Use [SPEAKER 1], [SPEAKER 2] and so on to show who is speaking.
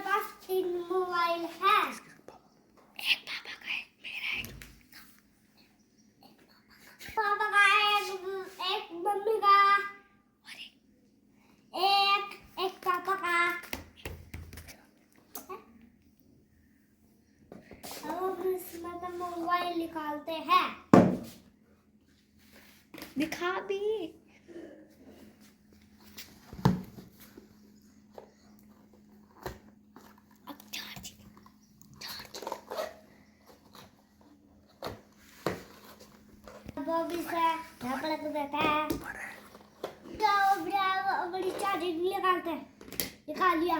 [SPEAKER 1] पास 3 mobile है। एक पापा का है, मेरा है, पापा का एक मम्मी का और एक पापा का। अब इसमें तो मोबाइल निकालते हैं। दिखा भी। अब चार्ज अब इसे यहाँ पर लग देता है। तो बड़ी चार्जिंग निकालते हैं। निकाल लिया।